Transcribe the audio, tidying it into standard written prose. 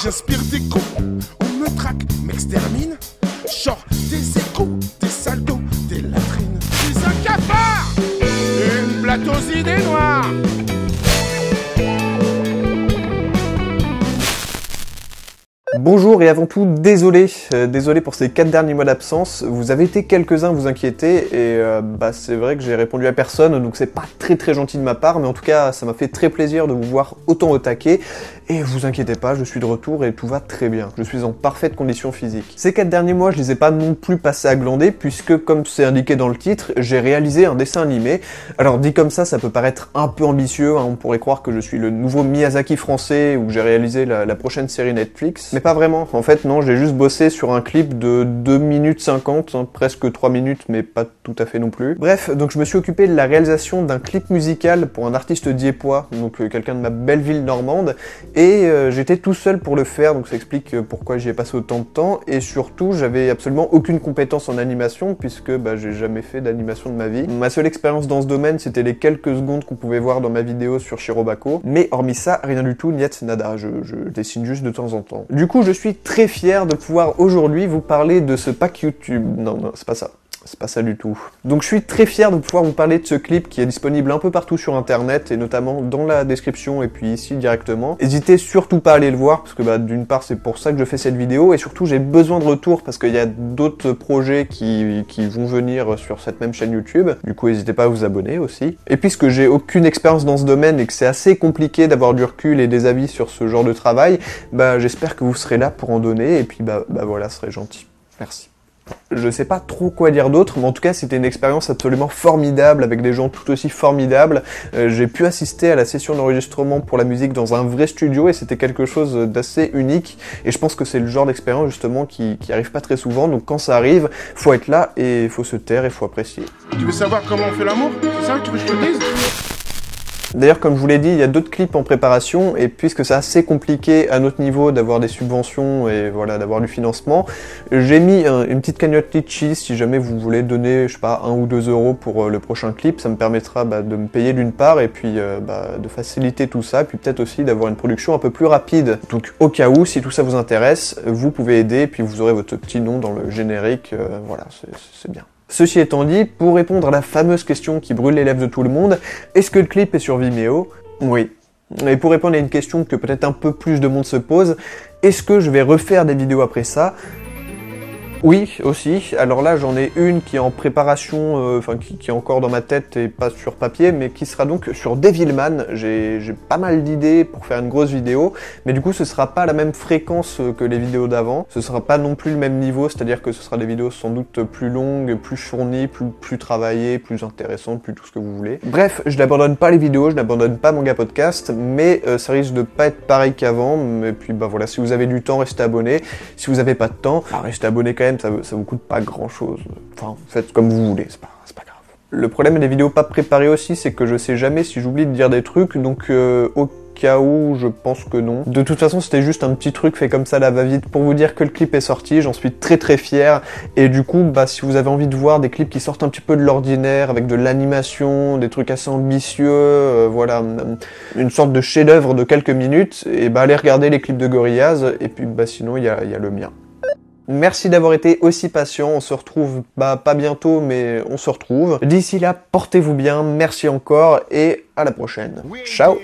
J'inspire des coups, on me traque, m'extermine. Genre des échos, des saltos, des latrines. Je suis un cafard, une blatte aux idées noires. Bonjour et avant tout, désolé pour ces 4 derniers mois d'absence. Vous avez été quelques-uns à vous inquiéter et c'est vrai que j'ai répondu à personne, donc c'est pas très gentil de ma part, mais en tout cas ça m'a fait très plaisir de vous voir autant au taquet. Et vous inquiétez pas, je suis de retour et tout va très bien. Je suis en parfaite condition physique. Ces 4 derniers mois, je les ai pas non plus passés à glander, puisque comme c'est indiqué dans le titre, j'ai réalisé un dessin animé. Alors dit comme ça peut paraître un peu ambitieux, hein, on pourrait croire que je suis le nouveau Miyazaki français ou que j'ai réalisé la prochaine série Netflix. Mais pas vraiment, en fait non, j'ai juste bossé sur un clip de 2 minutes 50, hein, presque 3 minutes, mais pas tout à fait non plus. Bref, donc je me suis occupé de la réalisation d'un clip musical pour un artiste diepois, donc quelqu'un de ma belle ville normande, et j'étais tout seul pour le faire, donc ça explique pourquoi j'y ai passé autant de temps, et surtout j'avais absolument aucune compétence en animation, puisque j'ai jamais fait d'animation de ma vie. Ma seule expérience dans ce domaine, c'était les quelques secondes qu'on pouvait voir dans ma vidéo sur Shirobako, mais hormis ça, rien du tout, niet nada, je dessine juste de temps en temps. Du coup, je suis très fier de pouvoir aujourd'hui vous parler de ce pack YouTube. Non, c'est pas ça. C'est pas ça du tout. Donc je suis très fier de pouvoir vous parler de ce clip qui est disponible un peu partout sur internet et notamment dans la description et puis ici directement. N'hésitez surtout pas à aller le voir parce que d'une part c'est pour ça que je fais cette vidéo et surtout j'ai besoin de retour parce qu'il y a d'autres projets qui vont venir sur cette même chaîne YouTube. Du coup n'hésitez pas à vous abonner aussi. Et puisque j'ai aucune expérience dans ce domaine et que c'est assez compliqué d'avoir du recul et des avis sur ce genre de travail, j'espère que vous serez là pour en donner et puis voilà, ce serait gentil. Merci. Je sais pas trop quoi dire d'autre, mais en tout cas c'était une expérience absolument formidable avec des gens tout aussi formidables. J'ai pu assister à la session d'enregistrement pour la musique dans un vrai studio et c'était quelque chose d'assez unique. Et je pense que c'est le genre d'expérience justement qui arrive pas très souvent, donc quand ça arrive, faut être là et faut se taire et faut apprécier. Tu veux savoir comment on fait l'amour? C'est ça que tu veux que je te dise? D'ailleurs, comme je vous l'ai dit, il y a d'autres clips en préparation, et puisque c'est assez compliqué à notre niveau d'avoir des subventions et voilà, d'avoir du financement, j'ai mis une petite cagnotte Litchi si jamais vous voulez donner, je sais pas, 1 ou 2 euros pour le prochain clip. Ça me permettra de me payer d'une part, et puis de faciliter tout ça, puis peut-être aussi d'avoir une production un peu plus rapide. Donc au cas où, si tout ça vous intéresse, vous pouvez aider, et puis vous aurez votre petit nom dans le générique, voilà, c'est bien. Ceci étant dit, pour répondre à la fameuse question qui brûle les lèvres de tout le monde, est-ce que le clip est sur Vimeo? Oui. Et pour répondre à une question que peut-être un peu plus de monde se pose, est-ce que je vais refaire des vidéos après ça? Oui, aussi. Alors là, j'en ai une qui est en préparation, qui est encore dans ma tête et pas sur papier, mais qui sera donc sur Devilman. J'ai pas mal d'idées pour faire une grosse vidéo, mais du coup, ce sera pas la même fréquence que les vidéos d'avant. Ce sera pas non plus le même niveau, c'est-à-dire que ce sera des vidéos sans doute plus longues, plus fournies, plus travaillées, plus intéressantes, plus tout ce que vous voulez. Bref, je n'abandonne pas les vidéos, je n'abandonne pas Manga Podcast, mais ça risque de pas être pareil qu'avant. Et puis voilà, si vous avez du temps, restez abonnés. Si vous avez pas de temps, restez abonnés quand même. Ça vous coûte pas grand chose. Enfin, faites comme vous voulez, c'est pas grave. Le problème des vidéos pas préparées aussi, c'est que je sais jamais si j'oublie de dire des trucs, donc au cas où, je pense que non. De toute façon, c'était juste un petit truc fait comme ça, la va-vite, pour vous dire que le clip est sorti, j'en suis très fier, et du coup, si vous avez envie de voir des clips qui sortent un petit peu de l'ordinaire, avec de l'animation, des trucs assez ambitieux, voilà, une sorte de chef-d'œuvre de quelques minutes, et allez regarder les clips de Gorillaz, et puis sinon, il y a le mien. Merci d'avoir été aussi patient, on se retrouve pas bientôt mais on se retrouve. D'ici là, portez-vous bien, merci encore et à la prochaine. Ciao.